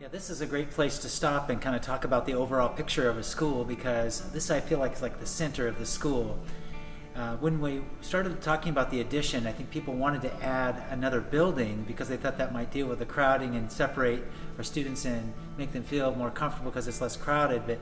Yeah, this is a great place to stop and kind of talk about the overall picture of a school, because this, I feel like, is like the center of the school. When we started talking about the addition, I think people wanted to add another building because they thought that might deal with the crowding and separate our students and make them feel more comfortable because it's less crowded. But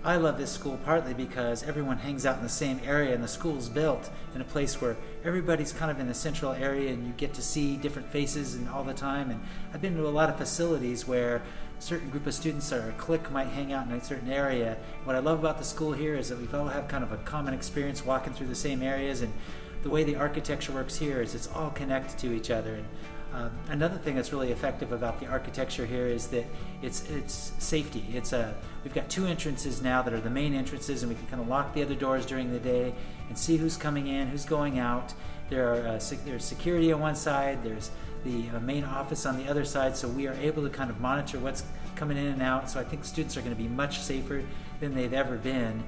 I love this school partly because everyone hangs out in the same area, and the school's built in a place where everybody's kind of in the central area and you get to see different faces and all the time. And I've been to a lot of facilities where a certain group of students or a clique might hang out in a certain area. What I love about the school here is that we've all have kind of a common experience walking through the same areas, and the way the architecture works here is it's all connected to each other. And another thing that's really effective about the architecture here is that it's safety. We've got two entrances now that are the main entrances, and we can kind of lock the other doors during the day and see who's coming in, who's going out. There's security on one side, there's the main office on the other side, so we are able to kind of monitor what's coming in and out. So I think students are going to be much safer than they've ever been.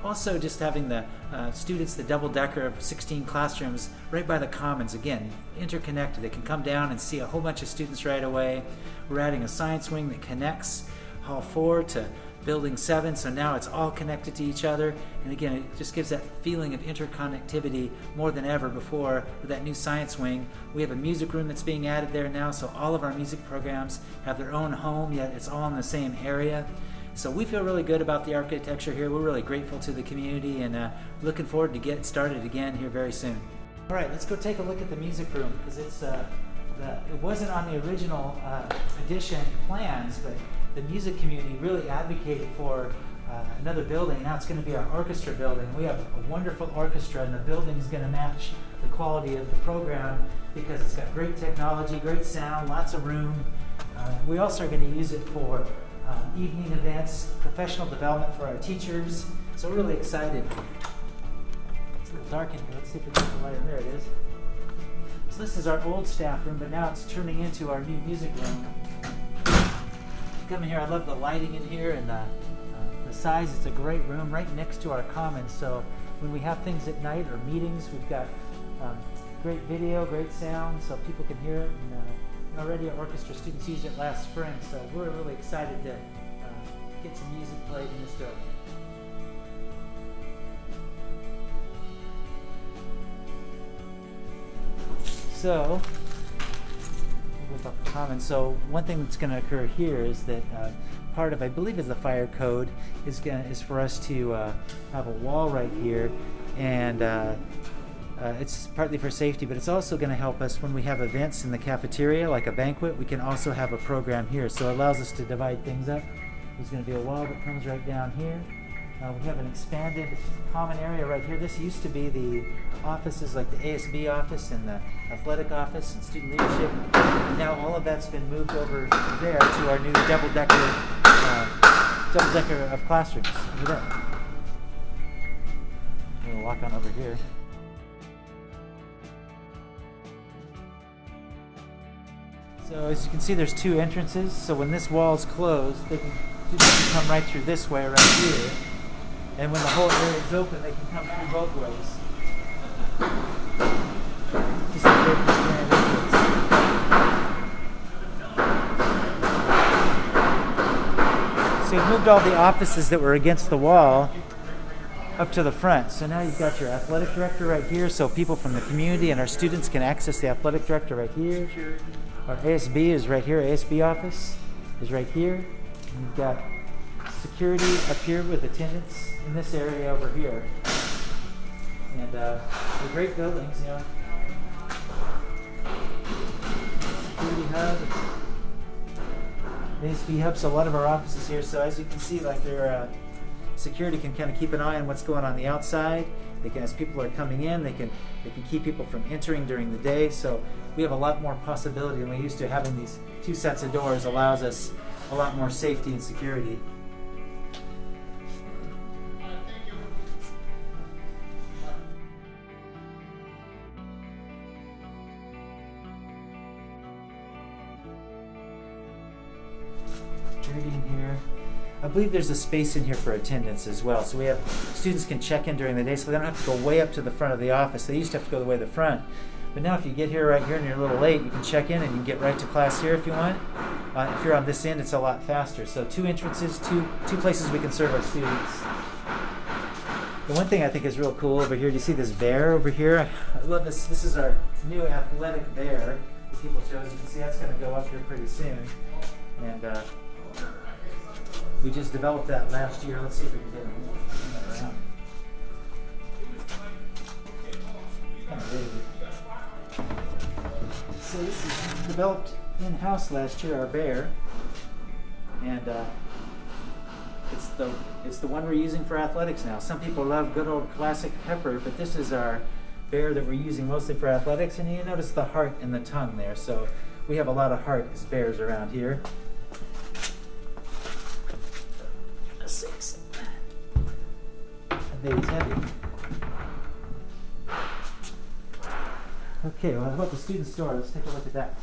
Also, just having the students, the double-decker of 16 classrooms right by the commons, again, interconnected. They can come down and see a whole bunch of students right away. We're adding a science wing that connects Hall 4 to Building 7, so now it's all connected to each other. And again, it just gives that feeling of interconnectivity more than ever before with that new science wing. We have a music room that's being added there now, so all of our music programs have their own home, yet it's all in the same area. So we feel really good about the architecture here. We're really grateful to the community, and looking forward to get started again here very soon. All right, let's go take a look at the music room, because it wasn't on the original addition plans, but the music community really advocated for another building. Now it's going to be our orchestra building. We have a wonderful orchestra, and the building is going to match the quality of the program because it's got great technology, great sound, lots of room. We also are going to use it for evening events, professional development for our teachers. So we're really excited. It's a little dark in here. Let's see if we can get the light in. There it is. So this is our old staff room, but now it's turning into our new music room. Come in here. I love the lighting in here and the size. It's a great room right next to our commons. So when we have things at night or meetings, we've got great video, great sound, so people can hear it. And already our orchestra students used it last spring, so we're really excited to get some music played in this building. So, about the commons. So one thing that's going to occur here is that part of, I believe, is the fire code is for us to have a wall right here, and it's partly for safety, but it's also going to help us when we have events in the cafeteria, like a banquet. We can also have a program here, so it allows us to divide things up. There's going to be a wall that comes right down here. We have an expanded common area right here. This used to be the offices, like the ASB office and the athletic office and student leadership. And now all of that's been moved over there to our new double-decker of classrooms. Look at that. I'm going to walk on over here. So as you can see, there's two entrances. So when this wall is closed, students can come right through this way, right here. And when the whole area is open, they can come through both ways. Just like they're preparing entrance. So you've moved all the offices that were against the wall up to the front. So now you've got your athletic director right here, so people from the community and our students can access the athletic director right here. Our ASB is right here. ASB office is right here. And you've got security up here with attendants in this area over here. And they're great buildings, you know. Security hub. ASB hub's a lot of our offices here, so as you can see, like their security can kind of keep an eye on what's going on the outside. They can, as people are coming in, they can keep people from entering during the day. So we have a lot more possibility than we used to. Having these two sets of doors allows us a lot more safety and security. In here. I believe there's a space in here for attendance as well. So we have students can check in during the day, so they don't have to go way up to the front of the office. They used to have to go the way to the front. But now if you get here right here and you're a little late, you can check in and you can get right to class here if you want. If you're on this end, it's a lot faster. So 2 entrances, two places we can serve our students. The one thing I think is real cool over here, do you see this bear over here? I love this. This is our new athletic bear that people chose. You can see that's going to go up here pretty soon. And we just developed that last year. Let's see if we can get him around. Kind of big. So this is developed in-house last year, our bear. And it's the one we're using for athletics now. Some people love good old classic Pepper, but this is our bear that we're using mostly for athletics. And you notice the heart and the tongue there. So we have a lot of heart as bears around here. 6. That baby's heavy. Okay, well, how about the student store? Let's take a look at that.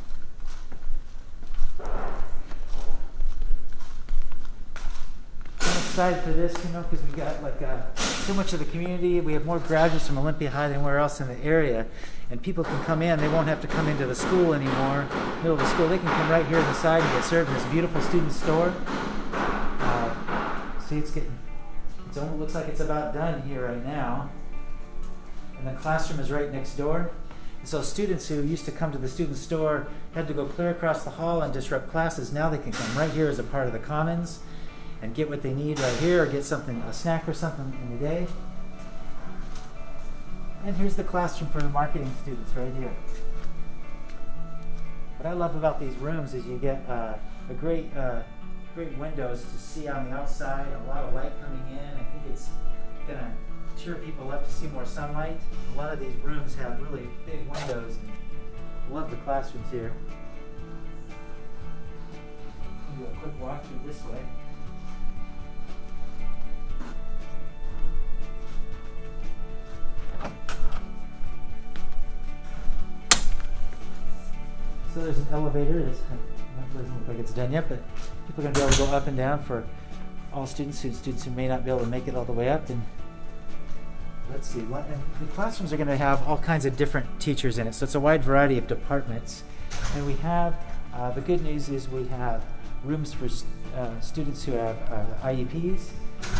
Excited for this, because we got so much of the community. We have more graduates from Olympia High than anywhere else in the area, and people can come in. They won't have to come into the school anymore, middle of the school. They can come right here on the side and get served in this beautiful student store. See, it almost looks like it's about done here right now, and the classroom is right next door. And so students who used to come to the student store had to go clear across the hall and disrupt classes. Now they can come right here as a part of the commons and get what they need right here, or get something, a snack or something in the day. And here's the classroom for the marketing students right here. What I love about these rooms is you get great windows to see on the outside, a lot of light coming in. I think it's gonna cheer people up to see more sunlight. A lot of these rooms have really big windows, and I love the classrooms here. I'll do a quick walk through this way. So there's an elevator. It doesn't look like it's done yet, but people are going to be able to go up and down for all students who may not be able to make it all the way up. And let's see, and the classrooms are going to have all kinds of different teachers in it, so it's a wide variety of departments. And we have, the good news is we have rooms for students who have IEPs.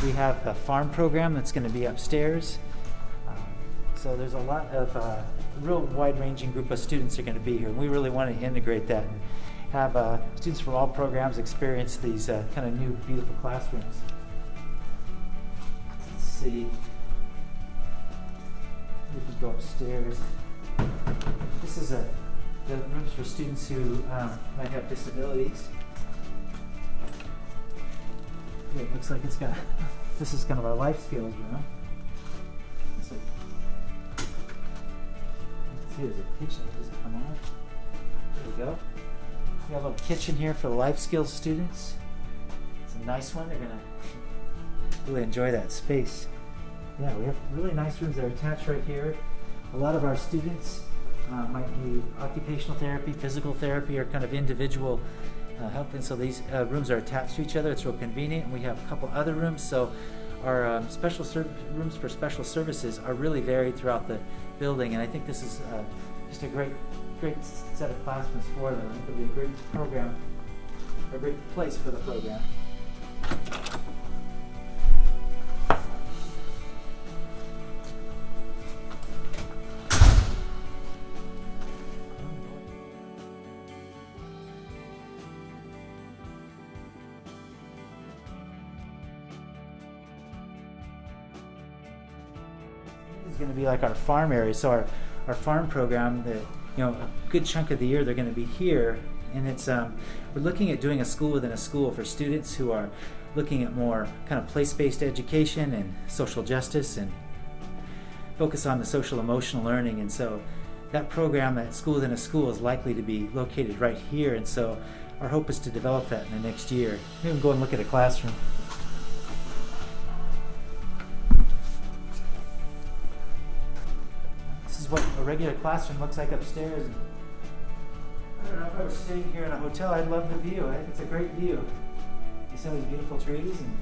We have a farm program that's going to be upstairs. So there's a lot of real wide-ranging group of students are going to be here. And we really want to integrate that and have students from all programs experience these kind of new, beautiful classrooms. Let's see. We can go upstairs. This is the rooms for students who might have disabilities. It looks like it's got, this is kind of our life skills room. There's a kitchen. Does it come on? There we go. We have a little kitchen here for the life skills students. It's a nice one. They're going to really enjoy that space. Yeah, we have really nice rooms that are attached right here. A lot of our students might need occupational therapy, physical therapy, or kind of individual help. And so these rooms are attached to each other. It's real convenient. And we have a couple other rooms. So our rooms for special services are really varied throughout the building, and I think this is just a great set of classrooms for them. I think it'll be a great program, a great place for the program. Going to be like our farm area. So our farm program, a good chunk of the year they're going to be here, and it's we're looking at doing a school within a school for students who are looking at more kind of place-based education and social justice and focus on the social emotional learning. And so that program, that school within a school, is likely to be located right here. And so our hope is to develop that in the next year. Maybe we can go and look at a classroom. What a regular classroom looks like upstairs. I don't know, if I was staying here in a hotel, I'd love the view. I think it's a great view. You see all these beautiful trees, and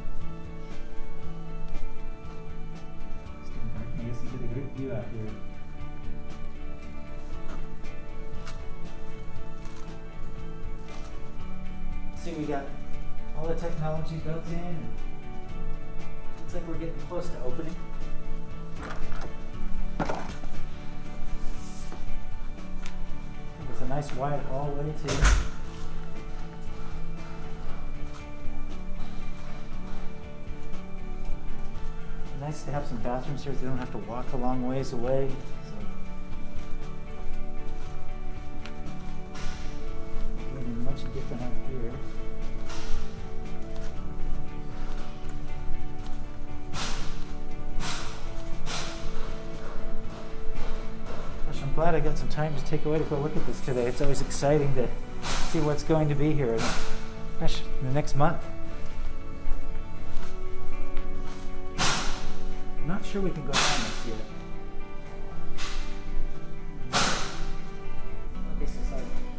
I guess you get a great view out here. see we got all the technology built in. And looks like we're getting close to opening. It's a nice wide hallway too. Nice to have some bathrooms here so they don't have to walk a long ways away. Much different up here. Gosh, I'm glad I got some time to take away to go look at this today. It's always exciting to see what's going to be here in the next month. I'm not sure we can go down this yet. I guess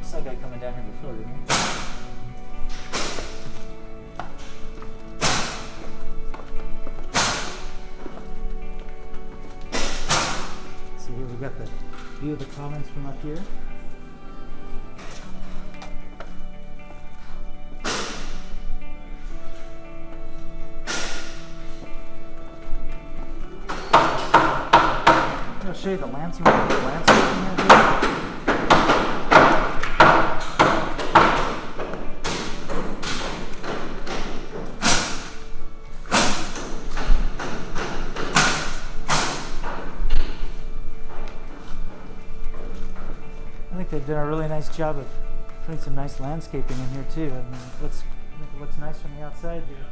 I saw a guy coming down here before, didn't he? See here, we've got the view of the commons from up here. I'll show you the landscape. You want to look at the landscape in here? I think they've done a really nice job of putting some nice landscaping in here too. I mean, it looks nice from the outside here.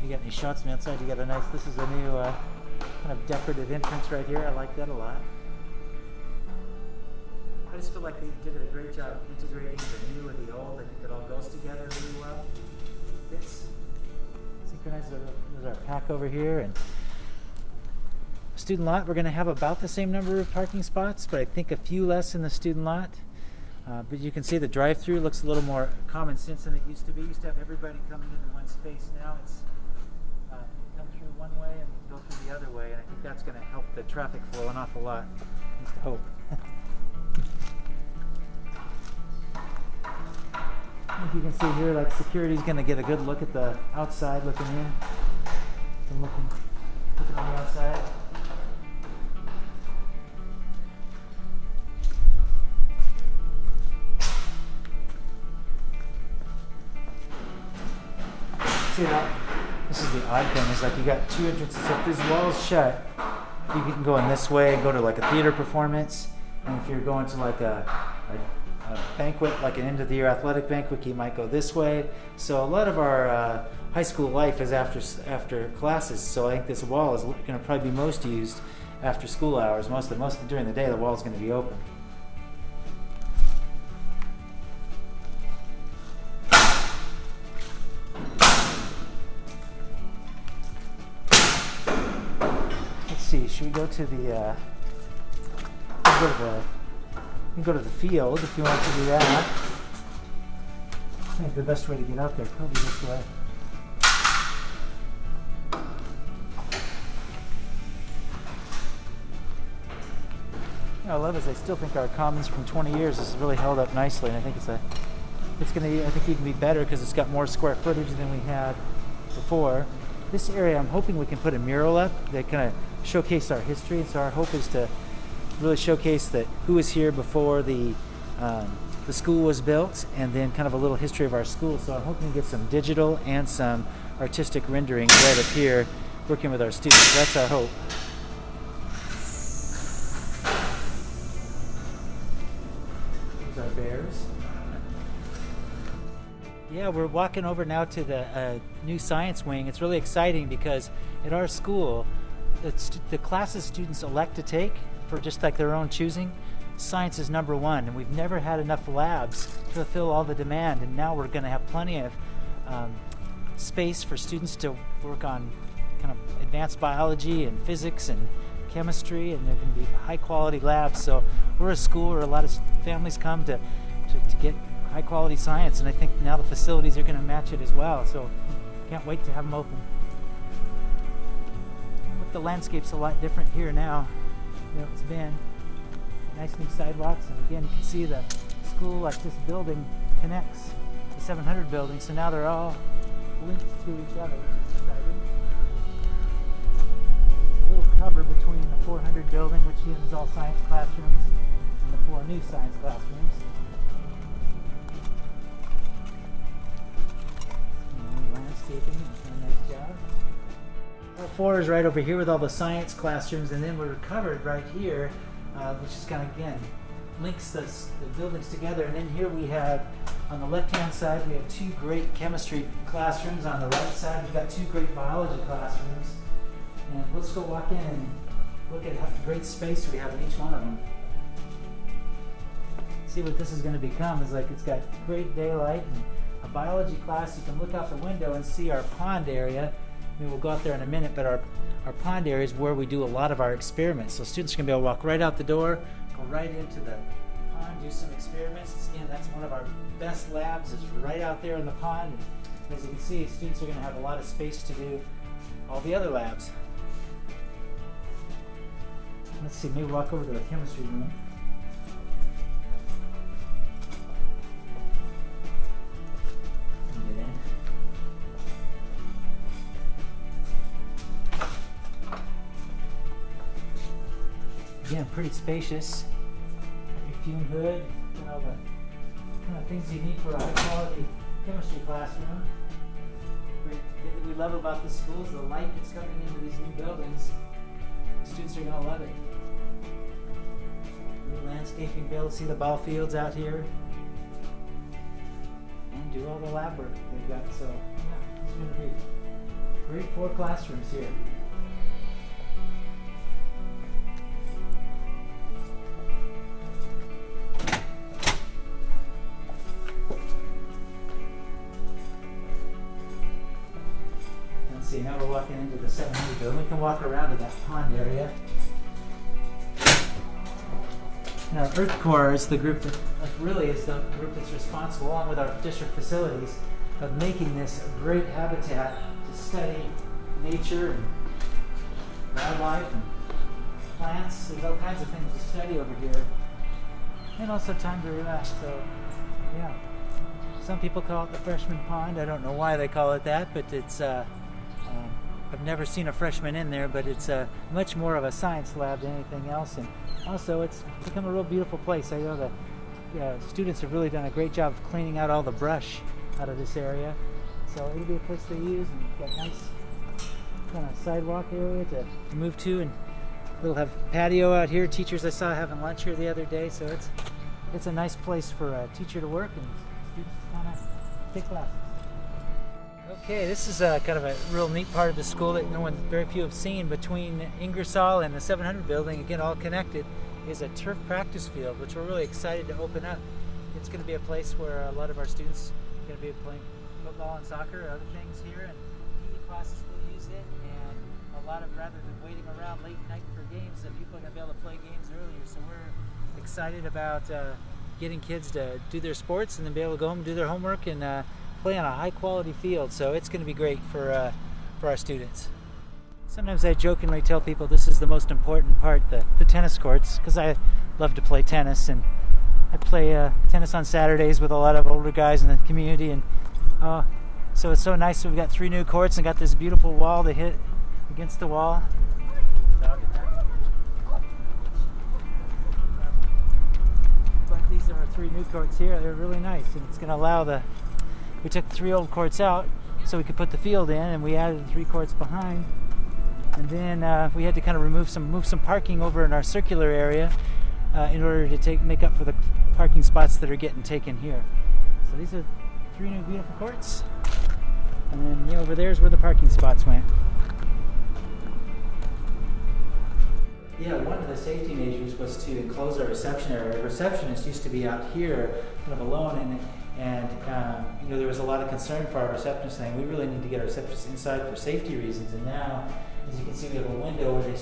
You got any shots from the outside? You got a nice, this is a new kind of decorative entrance right here. I like that a lot. I just feel like they did a great job integrating the new and the old. I think it all goes together really well. Fits. Synchronized. There's our pack over here. And student lot, we're going to have about the same number of parking spots, but I think a few less in the student lot. But you can see the drive-through looks a little more common sense than it used to be. Used to have everybody coming into one space. Now it's come through one way and go through the other way, and I think that's going to help the traffic flow an awful lot. At least I hope. I think you can see here, like, security's going to get a good look at the outside looking in. So looking on the outside. See that? This is the odd thing, is like you got two entrances. If this wall's shut, you can go in this way and go to like a theater performance. And if you're going to like a banquet, like an end of the year athletic banquet, you might go this way. So a lot of our high school life is after classes. So I think this wall is going to probably be most used after school hours. Most during the day, the wall is going to be open. Should we go to the we can go to the field if you want to do that. I think the best way to get out there is probably this way. What I love is I still think our commons from 20 years has really held up nicely, and I think it's going to I think even be better because it's got more square footage than we had before. This area, I'm hoping we can put a mural up that kind of showcase our history. And so our hope is to really showcase that who was here before the school was built, and then kind of a little history of our school. So I'm hoping to get some digital and some artistic rendering right up here, working with our students. That's our hope. There's our bears. Yeah, we're walking over now to the new science wing. It's really exciting because at our school, the classes students elect to take for just like their own choosing, science is number one, and we've never had enough labs to fulfill all the demand, and now we're going to have plenty of space for students to work on kind of advanced biology and physics and chemistry, and they're going to be high quality labs. So we're a school where a lot of families come to get high quality science, and I think now the facilities are going to match it as well. So can't wait to have them open. The landscape's a lot different here now. it's been. Nice new sidewalks, and again, you can see the school, like this building connects the 700 building, so now they're all linked to each other, which is exciting. A little cover between the 400 building, which uses all science classrooms, and the 4 new science classrooms. Landscaping, a nice job. All 4 is right over here with all the science classrooms, and then we're covered right here, which is kind of, again, links the buildings together. And then here we have, on the left-hand side, we have 2 great chemistry classrooms. On the right side, we've got 2 great biology classrooms. And let's go walk in and look at how great space we have in each one of them. See what this is going to become. Is like it's got great daylight and a biology class. You can look out the window and see our pond area. I mean, we'll go out there in a minute, but our pond area is where we do a lot of our experiments. So students are going to be able to walk right out the door, go right into the pond, do some experiments. Again, that's one of our best labs, is right out there in the pond. And as you can see, students are going to have a lot of space to do all the other labs. Let's see, maybe walk over to the chemistry room. Again, pretty spacious. Your fume hood, and all the kind of things you need for a high-quality chemistry classroom. Great thing that we love about this school is the light that's coming into these new buildings. The students are going to love it. New landscaping, be able to see the ball fields out here, and do all the lab work they've got. So, yeah, it's going to be great 4 classrooms here. See, now we're walking into the 700 building. We can walk around to that pond area. Now, Earth Corps is the group that really is the group that's responsible, along with our district facilities, of making this a great habitat to study nature and wildlife and plants. There's all kinds of things to study over here, and also time to relax. So, yeah, some people call it the freshman pond. I don't know why they call it that, but it's I've never seen a freshman in there, but it's much more of a science lab than anything else, and also it's become a real beautiful place. I know the students have really done a great job of cleaning out all the brush out of this area, so it'll be a place they use, and got a nice kind of sidewalk area to move to, and we'll have patio out here. Teachers I saw having lunch here the other day, so it's a nice place for a teacher to work and students to kind of take classes. Okay, this is kind of a real neat part of the school that very few have seen. Between Ingersoll and the 700 building, again all connected, is a turf practice field, which we're really excited to open up. It's going to be a place where a lot of our students are going to be playing football and soccer and other things here, and PE classes will use it, and a lot of, rather than waiting around late night for games, that people are going to be able to play games earlier. So we're excited about getting kids to do their sports and then be able to go home and do their homework and play on a high-quality field, so it's going to be great for our students. Sometimes I jokingly tell people this is the most important part, the tennis courts, because I love to play tennis, and I play tennis on Saturdays with a lot of older guys in the community, and so it's so nice that we've got 3 new courts and got this beautiful wall to hit against the wall. But these are our 3 new courts here. They're really nice, and it's going to allow we took the 3 old courts out so we could put the field in, and we added the 3 courts behind. And then we had to kind of move some parking over in our circular area in order to make up for the parking spots that are getting taken here. So these are 3 new beautiful courts. And then over there is where the parking spots went. Yeah, one of the safety measures was to enclose our reception area. The receptionist used to be out here kind of alone, and there was a lot of concern for our receptionist saying we really need to get our receptionist inside for safety reasons. And now, as you can see, we have a window where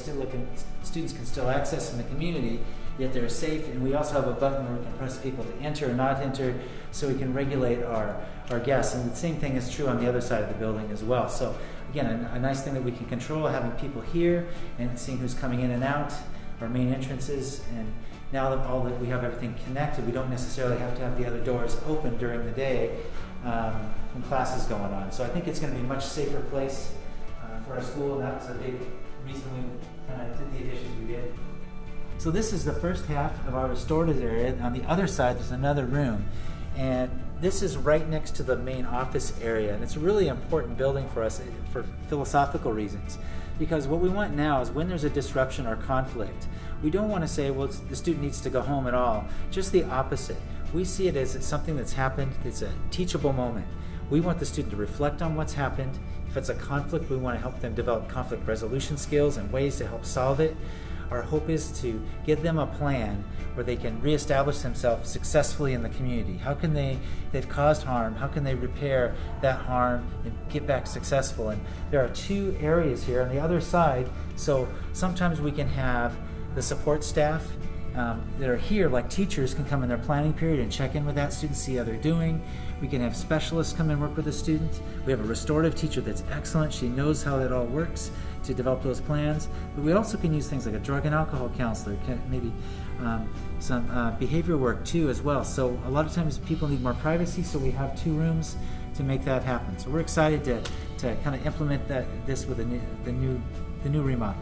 students can still access in the community, yet they're safe. And we also have a button where we can press people to enter or not enter, so we can regulate our guests. And the same thing is true on the other side of the building as well. So again, a nice thing that we can control, having people here and seeing who's coming in and out. our main entrances, and now that we have everything connected, we don't necessarily have to have the other doors open during the day when class is going on. So I think it's going to be a much safer place for our school, and that was a big reason we kind of did the additions we did. So this is the first half of our restorative area. On the other side, there's another room, and this is right next to the main office area, and it's a really important building for us for philosophical reasons. Because what we want now is when there's a disruption or conflict, we don't want to say, well, the student needs to go home at all. Just the opposite. We see it as something that's happened. It's a teachable moment. We want the student to reflect on what's happened. If it's a conflict, we want to help them develop conflict resolution skills and ways to help solve it. Our hope is to give them a plan where they can reestablish themselves successfully in the community. How can they've caused harm, how can they repair that harm and get back successful? And there are two areas here on the other side. So sometimes we can have the support staff that are here, like teachers, can come in their planning period and check in with that student, see how they're doing. We can have specialists come and work with the student. We have a restorative teacher that's excellent. She knows how it all works to develop those plans. But we also can use things like a drug and alcohol counselor, maybe some behavior work too as well. So a lot of times people need more privacy, so we have two rooms to make that happen. So we're excited to kind of implement this with the new remodel.